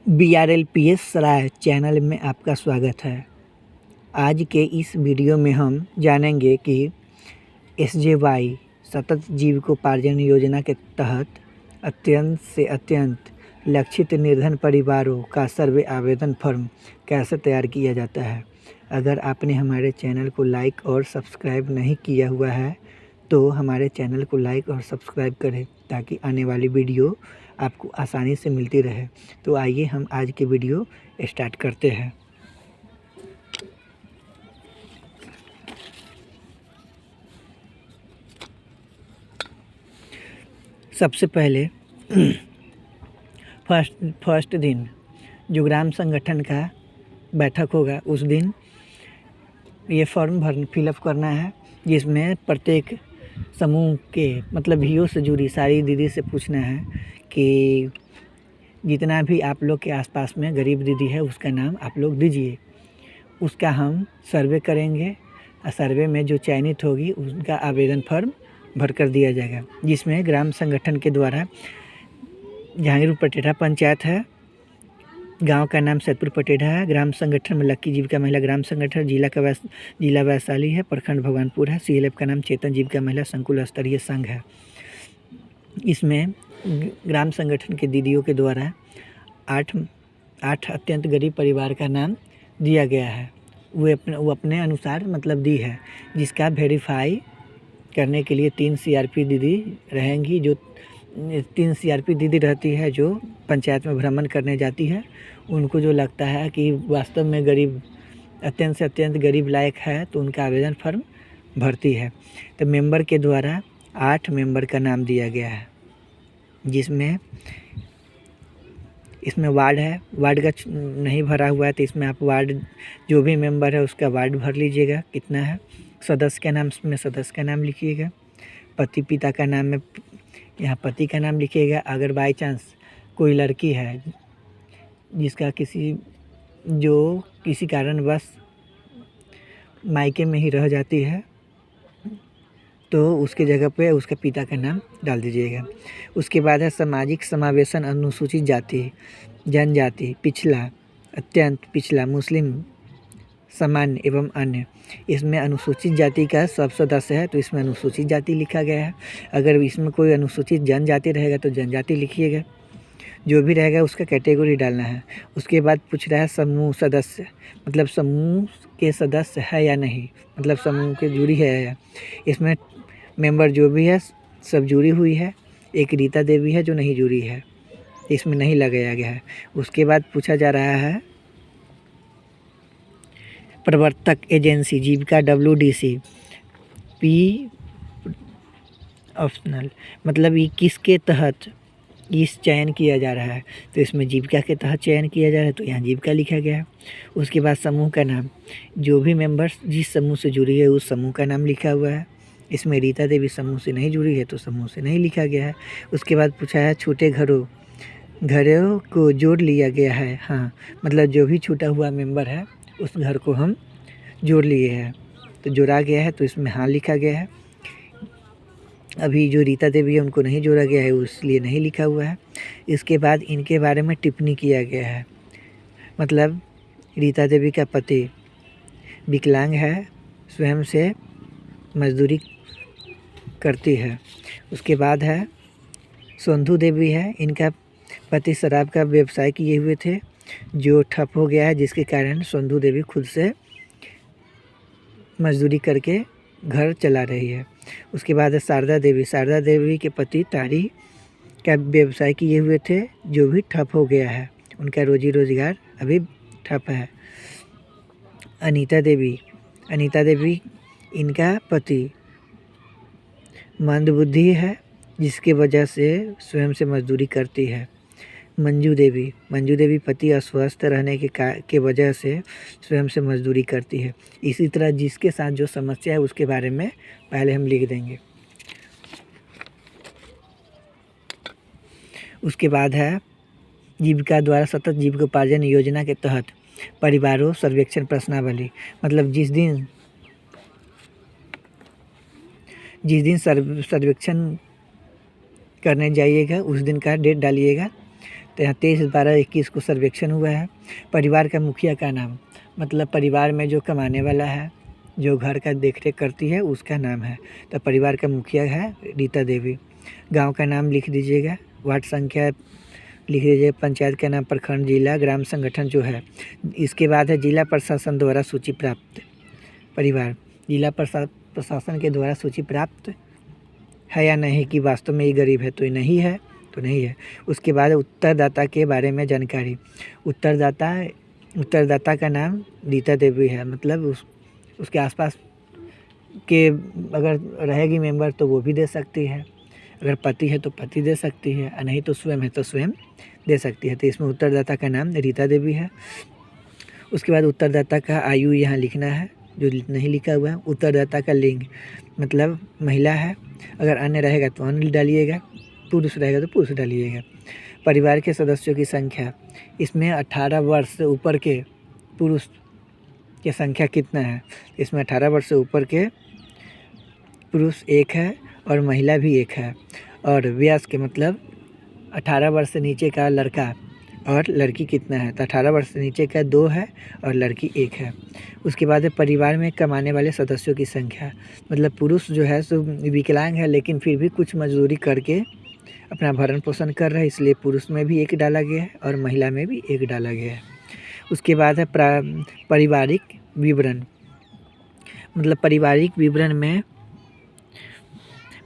BRLPS सराय channel में आपका स्वागत है। आज के इस वीडियो में हम जानेंगे कि SJY सतत जीविकोपार्जन योजना के तहत अत्यंत से अत्यंत लक्षित निर्धन परिवारों का सर्वे आवेदन फॉर्म कैसे तैयार किया जाता है। अगर आपने हमारे चैनल को लाइक और सब्सक्राइब नहीं किया हुआ है तो हमारे चैनल को लाइक और सब्सक्राइब करें ताकि आने वाली वीडियो आपको आसानी से मिलती रहे। तो आइए हम आज की वीडियो स्टार्ट करते हैं। सबसे पहले फर्स्ट दिन जो ग्राम संगठन का बैठक होगा उस दिन ये फॉर्म फिलअप करना है, जिसमें प्रत्येक समूह के मतलब वीओ से जुड़ी सारी दीदी से पूछना है कि जितना भी आप लोग के आसपास में गरीब दीदी है उसका नाम आप लोग दीजिए। उसका हम सर्वे करेंगे और सर्वे में जो चयनित होगी उनका आवेदन फॉर्म भर कर दिया जाएगा, जिसमें ग्राम संगठन के द्वारा जहांगीरपुर पटेढ़ा पंचायत है, गांव का नाम सैदपुर पटेढ़ा है, ग्राम संगठन में लक्की जीविका महिला ग्राम संगठन, जिला वैशाली है, प्रखंड भगवानपुर है, CLF का नाम चेतन जीविका महिला संकुल स्तरीय संघ है। इसमें ग्राम संगठन के दीदियों के द्वारा आठ अत्यंत गरीब परिवार का नाम दिया गया है। वो अपने अनुसार मतलब दी है, जिसका वेरीफाई करने के लिए 3 CRP दीदी रहेंगी। जो 3 CRP दीदी रहती है जो पंचायत में भ्रमण करने जाती है, उनको जो लगता है कि वास्तव में गरीब अत्यंत से अत्यंत गरीब लायक है तो उनका आवेदन फॉर्म भरती है। तो मेंबर के द्वारा 8 मेंबर का नाम दिया गया है, जिसमें इसमें वार्ड है, वार्ड का नहीं भरा हुआ है तो इसमें आप वार्ड जो भी मेंबर है उसका वार्ड भर लीजिएगा कितना है। सदस्य का नाम में सदस्य का नाम लिखिएगा, पति पिता का नाम में यहाँ पति का नाम लिखिएगा। अगर बाई चांस कोई लड़की है जिसका किसी कारणवश मायके में ही रह जाती है तो उसके जगह पे उसके पिता का नाम डाल दीजिएगा। उसके बाद है सामाजिक समावेशन अनुसूचित जाति जनजाति पिछड़ा अत्यंत पिछड़ा मुस्लिम सामान्य एवं अन्य। इसमें अनुसूचित जाति का सब सदस्य है तो इसमें अनुसूचित जाति लिखा गया है। अगर इसमें कोई अनुसूचित जनजाति रहेगा तो जनजाति लिखिएगा, जो भी रहेगा उसका कैटेगरी डालना है। उसके बाद पूछ रहा है समूह सदस्य, मतलब समूह के सदस्य है या नहीं, मतलब समूह के जुड़ी है या। इसमें मेंबर जो भी है सब जुड़ी हुई है, एक रीता देवी है जो नहीं जुड़ी है, इसमें नहीं लगाया गया है। उसके बाद पूछा जा रहा है प्रवर्तक एजेंसी जीविका WDC P ऑप्शनल, मतलब ये किसके तहत इस चयन किया जा रहा है, तो इसमें जीविका के तहत चयन किया जा रहा है तो यहाँ जीविका लिखा गया है। उसके बाद समूह का नाम, जो भी मेंबर्स जिस समूह से जुड़ी है उस समूह का नाम लिखा हुआ है। इसमें रीता देवी समूह से नहीं जुड़ी है तो समूह से नहीं लिखा गया है। उसके बाद पूछा है छोटे घरों को जोड़ लिया गया है, हाँ, मतलब जो भी छूटा हुआ मेंबर है उस घर को हम जोड़ लिए हैं तो जोड़ा गया है तो इसमें हाँ लिखा गया है। अभी जो रीता देवी है उनको नहीं जोड़ा गया है इसलिए नहीं लिखा हुआ है। इसके बाद इनके बारे में टिप्पणी किया गया है, मतलब रीता देवी का पति विकलांग है, स्वयं से मजदूरी करती है। उसके बाद है सोंधू देवी है, इनका पति शराब का व्यवसाय किए हुए थे जो ठप हो गया है, जिसके कारण सोंधू देवी खुद से मजदूरी करके घर चला रही है। उसके बाद है शारदा देवी के पति तारी का व्यवसाय किए हुए थे जो भी ठप हो गया है, उनका रोजी रोजगार अभी ठप है। अनीता देवी इनका पति मंदबुद्धि है जिसके वजह से स्वयं से मजदूरी करती है। मंजू देवी पति अस्वस्थ रहने के वजह से स्वयं से मजदूरी करती है। इसी तरह जिसके साथ जो समस्या है उसके बारे में पहले हम लिख देंगे। उसके बाद है जीविका द्वारा सतत जीविकोपार्जन योजना के तहत परिवारों सर्वेक्षण प्रश्नावली, मतलब जिस दिन सर्वेक्षण करने जाइएगा उस दिन का डेट डालिएगा तो यहाँ 23/12/21 को सर्वेक्षण हुआ है। परिवार का मुखिया का नाम, मतलब परिवार में जो कमाने वाला है, जो घर का देखरेख करती है, उसका नाम है। तो परिवार का मुखिया है रीता देवी। गांव का नाम लिख दीजिएगा, वार्ड संख्या लिख दीजिए, पंचायत का नाम, प्रखंड, जिला, ग्राम संगठन जो है। इसके बाद है जिला प्रशासन द्वारा सूची प्राप्त परिवार। जिला प्रशासन के द्वारा सूची प्राप्त है या नहीं कि वास्तव में ये गरीब है, तो ये नहीं है, तो नहीं है। उसके बाद उत्तरदाता के बारे में जानकारी। उत्तरदाता का नाम रीता देवी है, मतलब उसके आसपास के अगर रहेगी मेंबर तो वो भी दे सकती है, अगर पति है तो पति दे सकती है, और नहीं तो स्वयं है तो स्वयं दे सकती है। तो इसमें उत्तरदाता का नाम रीता देवी है। उसके बाद उत्तरदाता का आयु यहाँ लिखना है, जो नहीं लिखा हुआ है। उत्तरदाता का लिंग, मतलब महिला है, अगर अन्य रहेगा तो अन्य डालिएगा, पुरुष रहेगा तो पुरुष डालिएगा। परिवार के सदस्यों की संख्या, इसमें 18 वर्ष से ऊपर के पुरुष की संख्या कितना है? इसमें 18 वर्ष से ऊपर के पुरुष एक है और महिला भी एक है। और वयस्क मतलब 18 वर्ष से नीचे का लड़का और लड़की कितना है? तो 18 वर्ष से नीचे का 2 है और लड़की 1 है। उसके बाद है परिवार में कमाने वाले सदस्यों की संख्या, मतलब पुरुष जो है सो विकलांग है लेकिन फिर भी कुछ मजदूरी करके अपना भरण पोषण कर रहा है, इसलिए पुरुष में भी 1 डाला गया है और महिला में भी 1 डाला गया है। उसके बाद है पारिवारिक विवरण, मतलब पारिवारिक विवरण में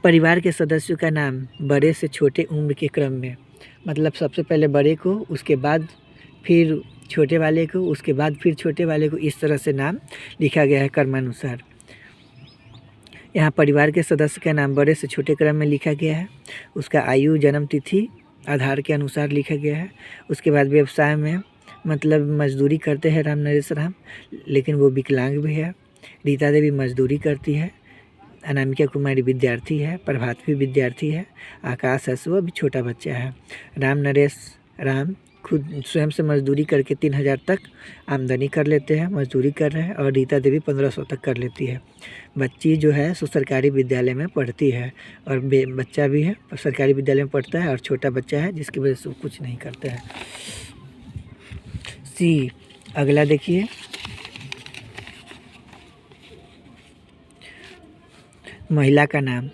परिवार के सदस्यों का नाम बड़े से छोटे उम्र के क्रम में, मतलब सबसे पहले बड़े को, उसके बाद फिर छोटे वाले को, उसके बाद फिर छोटे वाले को, इस तरह से नाम लिखा गया है क्रमानुसार। यहाँ परिवार के सदस्य का नाम बड़े से छोटे क्रम में लिखा गया है। उसका आयु, जन्म तिथि आधार के अनुसार लिखा गया है। उसके बाद व्यवसाय में मतलब मजदूरी करते हैं राम नरेश राम, लेकिन वो विकलांग भी है। रीता देवी मजदूरी करती है। अनामिका कुमारी विद्यार्थी है। प्रभात भी विद्यार्थी है। आकाश है, वो भी छोटा बच्चा है। राम नरेश राम खुद स्वयं से मजदूरी करके 3000 तक आमदनी कर लेते हैं, मजदूरी कर रहे हैं। और रीता देवी 1500 तक कर लेती है। बच्ची जो है सो सरकारी विद्यालय में पढ़ती है और बच्चा भी है, सरकारी विद्यालय में पढ़ता है और छोटा बच्चा है जिसकी वजह से वो कुछ नहीं करता है। सी, अगला देखिए, महिला का नाम।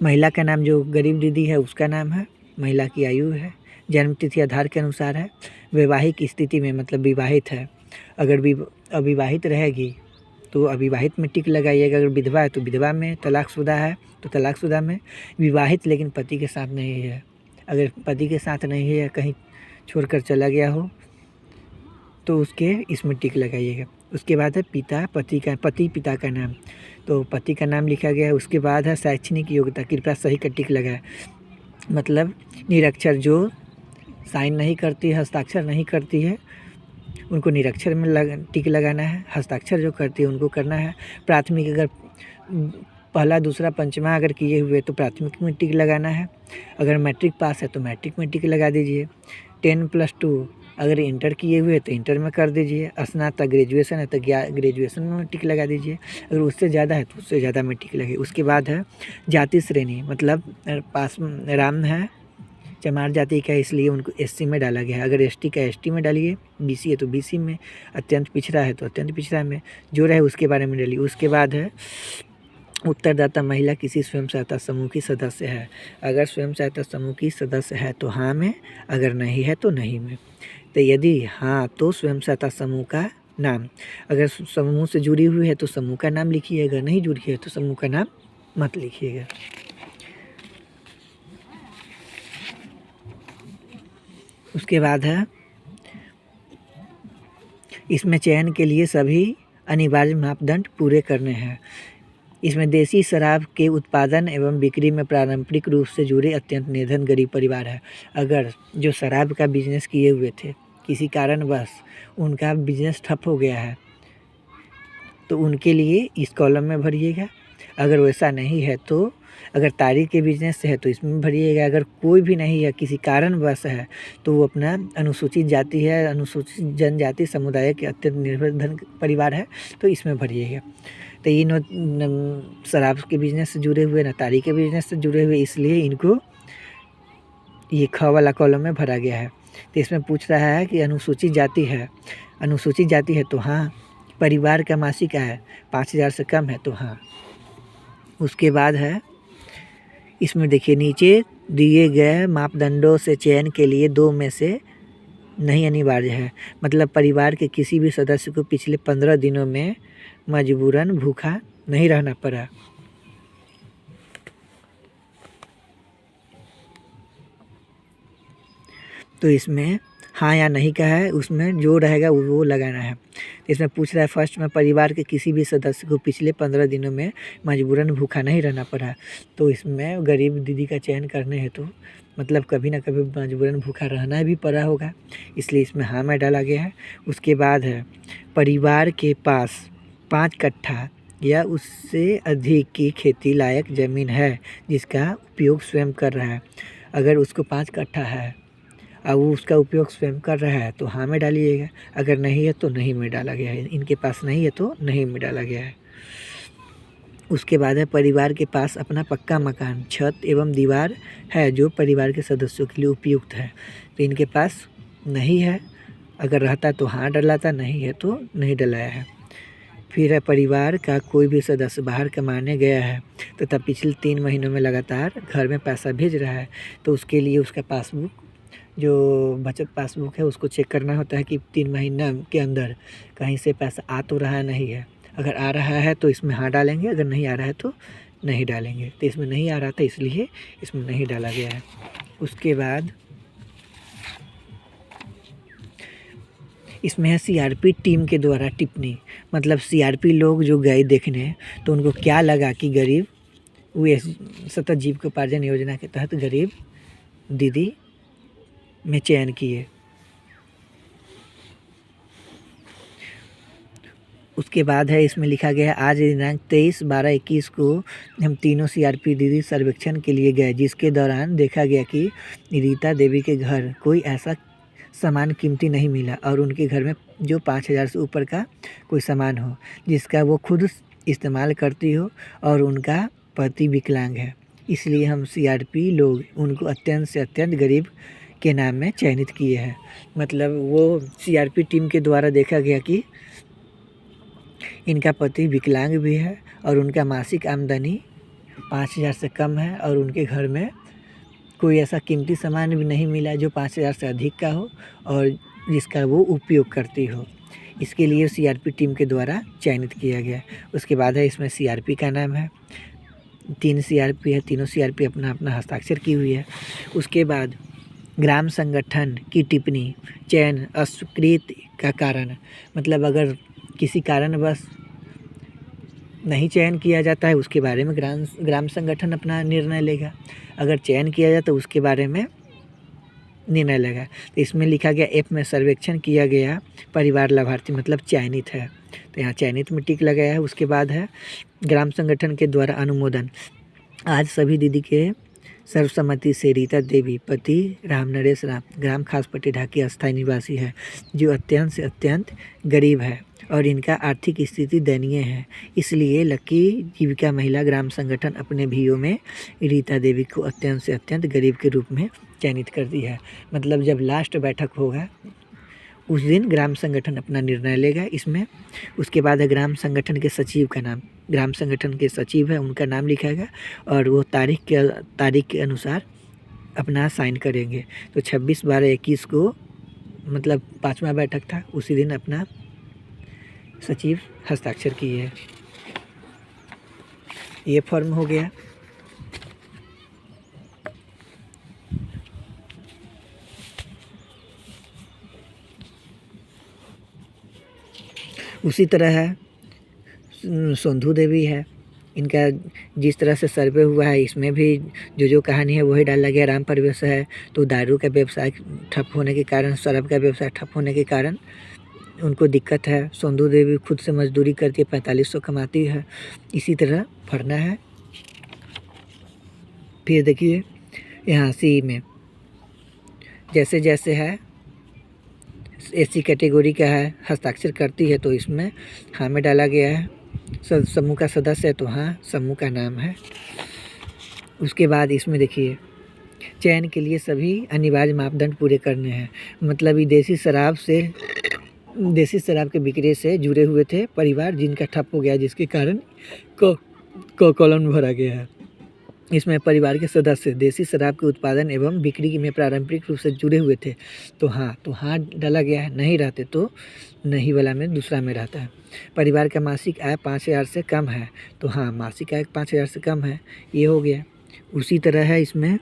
महिला का नाम जो गरीब दीदी है उसका नाम है। महिला की आयु है, जन्म तिथि आधार के अनुसार है। वैवाहिक स्थिति में मतलब विवाहित है। अगर अविवाहित रहेगी तो अविवाहित में टिक लगाइएगा। अगर विधवा है तो विधवा में, तलाकशुदा है तो तलाकशुदा में। विवाहित लेकिन पति के साथ नहीं है, अगर पति के साथ नहीं है या कहीं छोड़कर चला गया हो तो उसके इसमें टिक लगाइएगा। उसके बाद है पति पिता का नाम, तो पति का नाम लिखा गया है। उसके बाद है शैक्षणिक योग्यता, कृपया सही का टिक लगाए, मतलब निरक्षर जो साइन नहीं करती है, हस्ताक्षर नहीं करती है, उनको निरक्षर में टिक लगाना है। हस्ताक्षर जो करती है उनको करना है। प्राथमिक अगर पहला दूसरा पंचमा अगर किए हुए तो प्राथमिक में टिक लगाना है। अगर मैट्रिक पास है तो मैट्रिक में टिक लगा दीजिए। 10+2 अगर इंटर किए हुए तो इंटर में कर दीजिए। स्नातक ग्रेजुएशन है तो ग्रेजुएशन में टिक लगा दीजिए। अगर उससे ज़्यादा है तो उससे ज़्यादा में टिक लगे। उसके बाद है जाति श्रेणी, मतलब पास राम है चमार जाति का, इसलिए उनको एससी में डाला गया है। अगर एसटी का एसटी में डालिए, बीसी है तो बीसी में, अत्यंत पिछड़ा है तो अत्यंत पिछड़ा में, जो रहे उसके बारे में डालिए। उसके बाद है उत्तरदाता महिला किसी स्वयं सहायता समूह की सदस्य है। अगर स्वयं सहायता समूह की सदस्य है तो हाँ में, अगर नहीं है तो नहीं में। तो यदि हाँ तो स्वयं सहायता समूह का नाम, अगर समूह से जुड़ी हुई है तो समूह का नाम लिखिए, अगर नहीं जुड़ी है तो समूह का नाम मत लिखिएगा। उसके बाद है इसमें चयन के लिए सभी अनिवार्य मापदंड पूरे करने हैं। इसमें देसी शराब के उत्पादन एवं बिक्री में पारंपरिक रूप से जुड़े अत्यंत निर्धन गरीब परिवार है। अगर जो शराब का बिजनेस किए हुए थे, किसी कारणवश उनका बिजनेस ठप हो गया है तो उनके लिए इस कॉलम में भरिएगा। अगर वैसा नहीं है तो, अगर तारीख के बिजनेस से है तो इसमें भरिएगा। अगर कोई भी नहीं है, किसी कारणवश है, तो वो अपना अनुसूचित जाति है, अनुसूचित जनजाति समुदाय के अत्यंत निर्धन परिवार है तो इसमें भरिएगा। तो ये न शराब के बिजनेस से जुड़े हुए, न तारीख के बिजनेस से जुड़े हुए, इसलिए इनको ये ख वाला कॉलम में भरा गया है। तो इसमें पूछ रहा है कि अनुसूचित जाति है, अनुसूचित जाति है तो हाँ। परिवार का मासिक आय 5,000 से कम है तो हाँ। उसके बाद है इसमें देखिए नीचे दिए गए मापदंडों से चयन के लिए 2 में से नहीं अनिवार्य है। मतलब परिवार के किसी भी सदस्य को पिछले 15 दिनों में मजबूरन भूखा नहीं रहना पड़ा। तो इसमें हाँ या नहीं का है, उसमें जो रहेगा वो लगाना है। इसमें पूछ रहा है फर्स्ट में परिवार के किसी भी सदस्य को पिछले 15 दिनों में मजबूरन भूखा नहीं रहना पड़ा। तो इसमें गरीब दीदी का चयन करने हेतु तो मतलब कभी ना कभी मजबूरन भूखा रहना भी पड़ा होगा, इसलिए इसमें हाँ में डाला गया है। उसके बाद है परिवार के पास 5 कट्ठा या उससे अधिक की खेती लायक ज़मीन है जिसका उपयोग स्वयं कर रहा है। अगर उसको 5 कट्ठा है और वो उसका उपयोग स्वयं कर रहा है तो हाँ में डालिएगा, अगर नहीं है तो नहीं में डाला गया है। इनके पास नहीं है तो नहीं में डाला गया है। उसके बाद है परिवार के पास अपना पक्का मकान, छत एवं दीवार है जो परिवार के सदस्यों के लिए उपयुक्त है। तो इनके पास नहीं है, अगर रहता तो हाँ डलाता, नहीं है तो नहीं डलाया है। फिर है परिवार का कोई भी सदस्य बाहर कमाने गया है तथा पिछले 3 महीनों में लगातार घर में पैसा भेज रहा है, तो उसके लिए उसका पासबुक जो बचत पासबुक है उसको चेक करना होता है कि 3 महीना के अंदर कहीं से पैसा आ तो रहा नहीं है। अगर आ रहा है तो इसमें हाँ डालेंगे, अगर नहीं आ रहा है तो नहीं डालेंगे। तो इसमें नहीं आ रहा था इसलिए इसमें नहीं डाला गया है। उसके बाद इसमें है सीआरपी टीम के द्वारा टिप्पणी। मतलब सीआरपी लोग जो गए देखने तो उनको क्या लगा कि गरीब वो सतत जीविकोपार्जन योजना के तहत गरीब दीदी में चयन किए। उसके बाद है इसमें लिखा गया है आज दिनांक 23/12/21 को हम तीनों सीआरपी दीदी सर्वेक्षण के लिए गए, जिसके दौरान देखा गया कि रीता देवी के घर कोई ऐसा सामान कीमती नहीं मिला और उनके घर में जो 5,000 से ऊपर का कोई सामान हो जिसका वो खुद इस्तेमाल करती हो और उनका पति विकलांग है। इसलिए हम सीआरपी लोग उनको अत्यंत से अत्यंत गरीब के नाम में चयनित किए हैं। मतलब वो सीआरपी टीम के द्वारा देखा गया कि इनका पति विकलांग भी है और उनका मासिक आमदनी 5,000 से कम है और उनके घर में कोई ऐसा कीमती सामान भी नहीं मिला जो 5,000 से अधिक का हो और जिसका वो उपयोग करती हो। इसके लिए सीआरपी टीम के द्वारा चयनित किया गया। उसके बाद है इसमें सीआरपी का नाम है, 3 सीआरपी है, तीनों सीआरपी अपना अपना हस्ताक्षर की हुई है। उसके बाद ग्राम संगठन की टिप्पणी चयन अस्वीकृत का कारण। मतलब अगर किसी कारणवश नहीं चयन किया जाता है उसके बारे में ग्राम संगठन अपना निर्णय लेगा, अगर चयन किया जाए तो उसके बारे में निर्णय लेगा। तो इसमें लिखा गया ऐप में सर्वेक्षण किया गया परिवार लाभार्थी मतलब चयनित है, तो यहाँ चयनित में टिक लगाया है। उसके बाद है ग्राम संगठन के द्वारा अनुमोदन। आज सभी दीदी के सर्वसम्मति से रीता देवी पति राम नरेश राम ग्राम खासपट्टी ढाकी अस्थायी निवासी है जो अत्यंत से अत्यंत गरीब है और इनका आर्थिक स्थिति दयनीय है। इसलिए लकी जीविका महिला ग्राम संगठन अपने भीओ में रीता देवी को अत्यंत से अत्यंत गरीब के रूप में चयनित कर दी है। मतलब जब लास्ट बैठक होगा उस दिन ग्राम संगठन अपना निर्णय लेगा इसमें। उसके बाद है ग्राम संगठन के सचिव का नाम, ग्राम संगठन के सचिव है उनका नाम लिखाएगा और वो तारीख के अनुसार अपना साइन करेंगे। तो 26/12/21 को मतलब 5वां बैठक था, उसी दिन अपना सचिव हस्ताक्षर किए हैं। ये फॉर्म हो गया। उसी तरह है सोंधू देवी है, इनका जिस तरह से सर्वे हुआ है इसमें भी जो कहानी है वही डाला गया। राम परिवेश है तो दारू का व्यवसाय ठप होने के कारण, शराब का व्यवसाय ठप होने के कारण उनको दिक्कत है। सोंधू देवी खुद से मजदूरी करती है, 4500 कमाती है। इसी तरह भरना है। फिर देखिए यहाँ सी में जैसे जैसे है एससी कैटेगरी का है हस्ताक्षर करती है तो इसमें हाँ में डाला गया है। समूह का सदस्य है तो हाँ समूह का नाम है। उसके बाद इसमें देखिए चयन के लिए सभी अनिवार्य मापदंड पूरे करने हैं। मतलब विदेशी शराब के बिक्री से जुड़े हुए थे परिवार जिनका ठप हो गया, जिसके कारण कॉलम भरा गया है। इसमें परिवार के सदस्य देसी शराब के उत्पादन एवं बिक्री में पारंपरिक रूप से जुड़े हुए थे तो हाँ डाला गया है, नहीं रहते तो नहीं वाला में दूसरा में रहता है। परिवार का मासिक आय 5,000 से कम है तो हाँ मासिक आय 5,000 से कम है, ये हो गया। उसी तरह है इसमें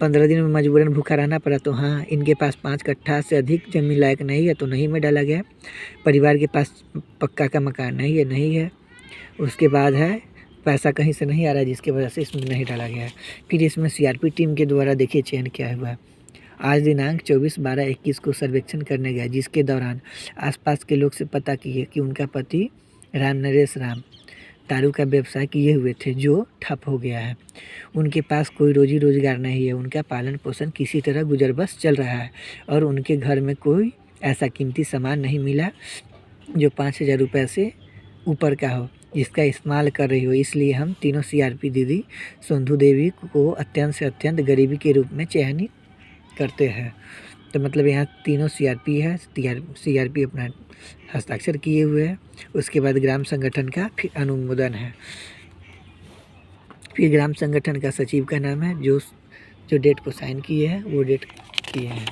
15 दिन में मजबूरन भूखा रहना पड़ा तो हाँ, इनके पास 5 कट्ठा से अधिक जमीन लायक नहीं है तो नहीं में डाला गया। परिवार के पास पक्का का मकान नहीं है। उसके बाद है पैसा कहीं से नहीं आ रहा है, जिसकी वजह से इसमें नहीं डाला गया है। फिर इसमें सीआरपी टीम के द्वारा देखिए चयन क्या हुआ है। आज दिनांक 24/12/21 को सर्वेक्षण करने गया, जिसके दौरान आसपास के लोग से पता किए कि उनका पति राम नरेश राम दारू का व्यवसाय किए हुए थे जो ठप हो गया है। उनके पास कोई रोजी रोजगार नहीं है, उनका पालन पोषण किसी तरह गुजर बस चल रहा है और उनके घर में कोई ऐसा कीमती सामान नहीं मिला जो 5,000 रुपये से ऊपर का हो, जिसका इस्तेमाल कर रही हो। इसलिए हम तीनों सीआरपी दीदी सोंधू देवी को अत्यंत से अत्यंत गरीबी के रूप में चयनित करते हैं। तो मतलब यहाँ तीनों सीआरपी है, सीआरपी अपना हस्ताक्षर किए हुए हैं। उसके बाद ग्राम संगठन का फिर अनुमोदन है। फिर ग्राम संगठन का सचिव का नाम है, जो डेट को साइन किए हैं वो डेट किए हैं।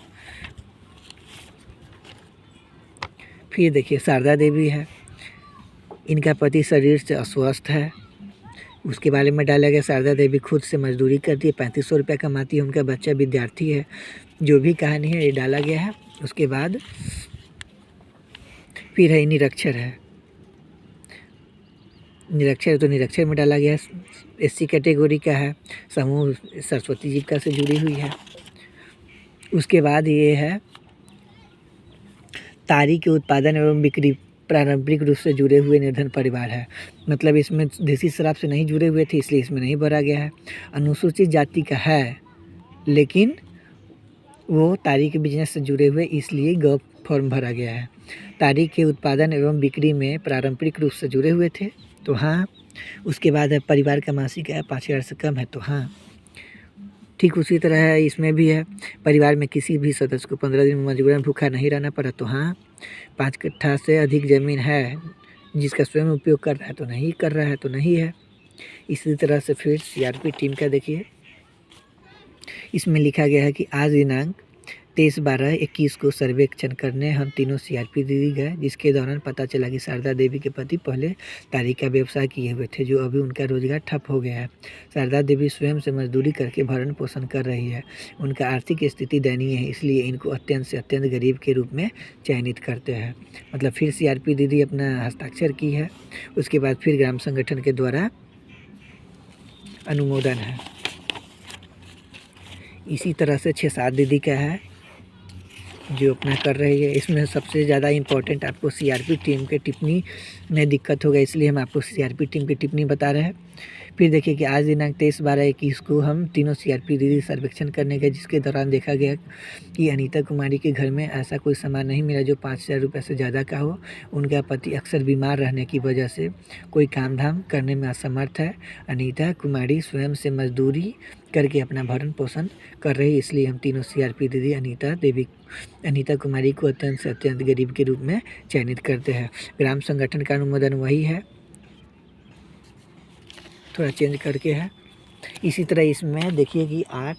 फिर देखिए शारदा देवी है, इनका पति शरीर से अस्वस्थ है, उसके बारे में डाला गया। शारदा देवी खुद से मजदूरी करती है, 3500 रुपये कमाती है, उनका बच्चा विद्यार्थी है। जो भी कहानी है ये डाला गया है। उसके बाद फिर है निरक्षर है, निरक्षर में डाला गया। एससी कैटेगरी का है, समूह सरस्वती जीविका से जुड़ी हुई है। उसके बाद ये है तारी के उत्पादन एवं बिक्री पारंपरिक रूप से जुड़े हुए निर्धन परिवार है। मतलब इसमें देसी शराब से नहीं जुड़े हुए थे, इसलिए इसमें नहीं भरा गया है। अनुसूचित जाति का है लेकिन वो तारी के बिजनेस से जुड़े हुए, इसलिए ग फॉर्म भरा गया है। तारी के उत्पादन एवं बिक्री में पारंपरिक रूप से जुड़े हुए थे तो हाँ। उसके बाद है परिवार का मासिक आय 5,000 से कम है तो हाँ। ठीक उसी तरह है इसमें भी है, परिवार में किसी भी सदस्य को 15 दिन में मजबूरन भूखा नहीं रहना पड़ा तो हाँ। 5 कट्ठा से अधिक ज़मीन है, जिसका स्वयं उपयोग कर रहा है तो नहीं है। इसी तरह से फिर सीआरपी टीम का देखिए, इसमें लिखा गया है कि आज दिनांक 23/12/21 को सर्वेक्षण करने हम तीनों सीआरपी दीदी गए, जिसके दौरान पता चला कि शारदा देवी के पति पहले तारी का व्यवसाय किए हुए थे, जो अभी उनका रोजगार ठप हो गया है। शारदा देवी स्वयं से मजदूरी करके भरण पोषण कर रही है। उनका आर्थिक स्थिति दयनीय है, इसलिए इनको अत्यंत से अत्यंत गरीब के रूप में चयनित करते हैं। मतलब फिर सीआरपी दीदी अपना हस्ताक्षर की है। उसके बाद फिर ग्राम संगठन के द्वारा अनुमोदन है। इसी तरह से 6-7 दीदी का है जो अपना कर रही है। इसमें सबसे ज़्यादा इम्पोर्टेंट आपको सीआरपी टीम के टिप्पणी में दिक्कत होगा, इसलिए हम आपको सीआरपी टीम की टिप्पणी बता रहे हैं। फिर देखिए कि आज दिनांक 23/12/21 को हम तीनों सीआरपी दीदी सर्वेक्षण करने गए, जिसके दौरान देखा गया कि अनीता कुमारी के घर में ऐसा कोई सामान नहीं मिला जो 5,000 रुपये से ज़्यादा का हो। उनका पति अक्सर बीमार रहने की वजह से कोई काम धाम करने में असमर्थ है। अनीता कुमारी स्वयं से मजदूरी करके अपना भरण पोषण कर रही, इसलिए हम तीनों सीआरपी दीदी अनीता कुमारी को अत्यंत से अत्यंत गरीब के रूप में चयनित करते हैं। ग्राम संगठन का अनुमोदन वही है, थोड़ा चेंज करके है। इसी तरह इसमें देखिए कि 8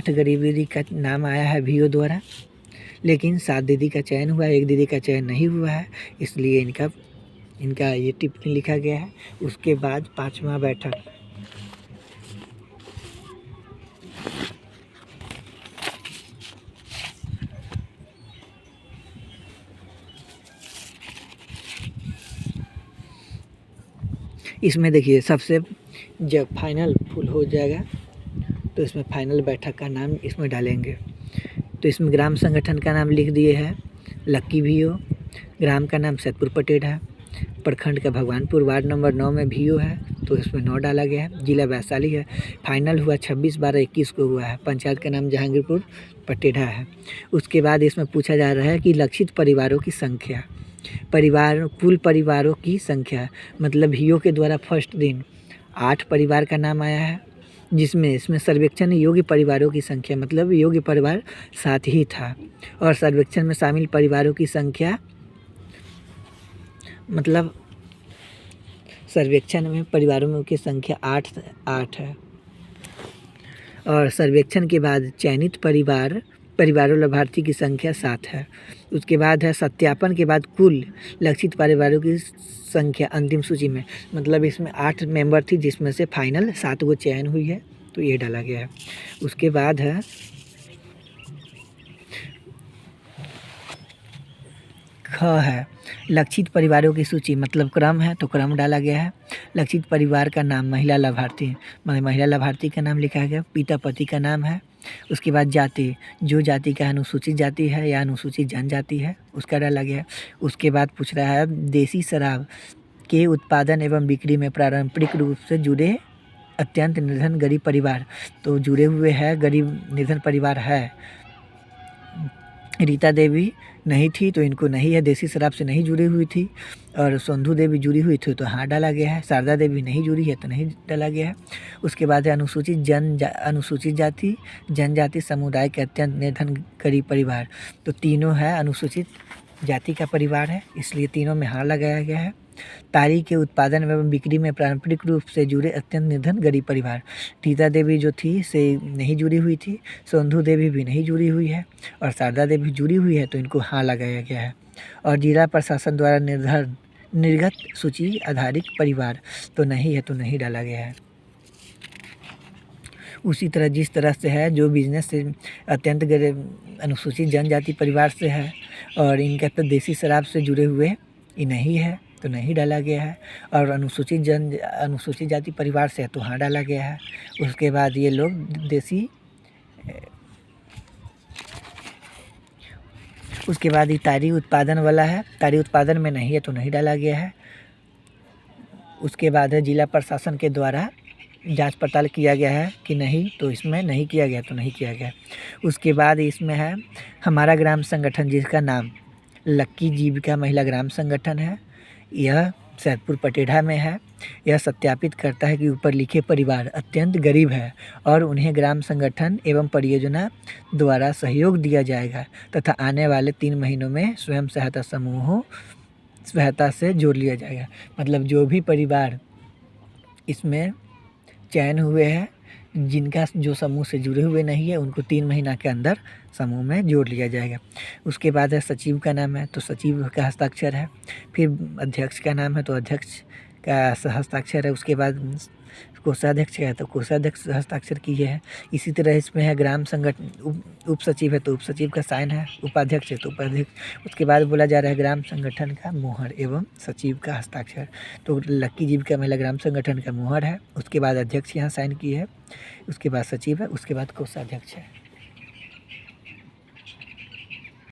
गरीब दीदी का नाम आया है वीओ द्वारा, लेकिन 7 दीदी का चयन हुआ है, 1 दीदी का चयन नहीं हुआ है, इसलिए इनका ये टिप्पणी लिखा गया है। उसके बाद 5वां बैठक, इसमें देखिए सबसे जब फाइनल फुल हो जाएगा तो इसमें फाइनल बैठक का नाम इसमें डालेंगे। तो इसमें ग्राम संगठन का नाम लिख दिए है लक्की वीओ, ग्राम का नाम सैदपुर पटेल है, प्रखंड का भगवानपुर, वार्ड नंबर 9 में वीओ है तो इसमें 9 डाला गया है। जिला वैशाली है। फाइनल हुआ 26/12/21 को हुआ है। पंचायत का नाम जहांगीरपुर पटेढ़ा है। उसके बाद इसमें पूछा जा रहा है कि लक्षित परिवारों की संख्या, परिवार कुल परिवारों की संख्या, मतलब हीओ के द्वारा फर्स्ट दिन 8 परिवार का नाम आया है, जिसमें इसमें सर्वेक्षण योग्य परिवारों की संख्या, मतलब योग्य परिवार 7 ही था। और सर्वेक्षण में शामिल परिवारों की संख्या, मतलब सर्वेक्षण में परिवारों की संख्या 8 है। और सर्वेक्षण के बाद चयनित परिवारों लाभार्थी की संख्या 7 है। उसके बाद है सत्यापन के बाद कुल लक्षित परिवारों की संख्या अंतिम सूची में, मतलब इसमें 8 मेंबर थी जिसमें से फाइनल 7 को चयन हुई है, तो ये डाला गया है। उसके बाद है ख है लक्षित परिवारों की सूची, मतलब क्रम है तो क्रम डाला गया है। लक्षित परिवार का नाम महिला लाभार्थी, मतलब महिला लाभार्थी का नाम लिखा गया, पिता पति का नाम है। उसके बाद जाति, जो जाति का अनुसूचित जाति है या अनुसूचित जनजाति है उसका डाला गया है। उसके बाद पूछ रहा है देसी शराब के उत्पादन एवं बिक्री में पारंपरिक रूप से जुड़े अत्यंत निर्धन गरीब परिवार, तो जुड़े हुए हैं गरीब निर्धन परिवार है। रीता देवी नहीं थी तो इनको नहीं है, देसी शराब से नहीं जुड़ी हुई थी। और संधू देवी जुड़ी हुई थी तो हाँ डाला गया है। शारदा देवी नहीं जुड़ी है तो नहीं डाला गया है। उसके बाद है अनुसूचित जाति जनजाति समुदाय के अत्यंत निर्धन गरीब परिवार, तो तीनों है अनुसूचित जाति का परिवार है, इसलिए तीनों में हाँ लगाया गया है। तारी के उत्पादन एवं बिक्री में पारंपरिक रूप से जुड़े अत्यंत निर्धन गरीब परिवार, रीता देवी जो थी से नहीं जुड़ी हुई थी, संधू देवी भी नहीं जुड़ी हुई है और शारदा देवी जुड़ी हुई है तो इनको हाँ लगाया गया है। और जिला प्रशासन द्वारा निर्गत सूची आधारित परिवार, तो नहीं है तो नहीं डाला गया है। उसी तरह जिस तरह से है जो बिजनेस से अत्यंत गरीब अनुसूचित जनजाति परिवार से है और इनका तो देसी शराब से जुड़े हुए ये नहीं है तो नहीं डाला गया है। और अनुसूचित जाति परिवार से है तो हाँ डाला गया है। उसके बाद ये लोग देसी, उसके बाद ये तारी उत्पादन वाला है, तारी उत्पादन में नहीं है तो नहीं डाला गया है। उसके बाद है जिला प्रशासन के द्वारा जांच पड़ताल किया गया है कि नहीं, तो इसमें नहीं किया गया तो नहीं किया गया। उसके बाद इसमें है हमारा ग्राम संगठन, जिसका नाम लक्की जीविका महिला ग्राम संगठन है, यह सैदपुर पटेढ़ा में है। यह सत्यापित करता है कि ऊपर लिखे परिवार अत्यंत गरीब है और उन्हें ग्राम संगठन एवं परियोजना द्वारा सहयोग दिया जाएगा तथा आने वाले 3 महीनों में स्वयं सहायता समूहों सहायता से जोड़ लिया जाएगा। मतलब जो भी परिवार इसमें चयन हुए हैं, जिनका जो समूह से जुड़े हुए नहीं है, उनको 3 महीना के अंदर समूह में जोड़ लिया जाएगा। उसके बाद है सचिव का नाम है तो सचिव का हस्ताक्षर है। फिर अध्यक्ष का नाम है तो अध्यक्ष का हस्ताक्षर है। उसके बाद कोषाध्यक्ष है तो कोषाध्यक्ष हस्ताक्षर किए हैं। इसी तरह इसमें है ग्राम संगठन उप सचिव है तो उप सचिव का साइन है, उपाध्यक्ष है तो उपाध्यक्ष। उसके बाद बोला जा रहा है ग्राम संगठन का मोहर एवं सचिव का हस्ताक्षर, तो लक्की जीविका महिला ग्राम संगठन का मोहर है। उसके बाद अध्यक्ष यहाँ साइन किए है, उसके बाद सचिव है, उसके बाद कोषाध्यक्ष है।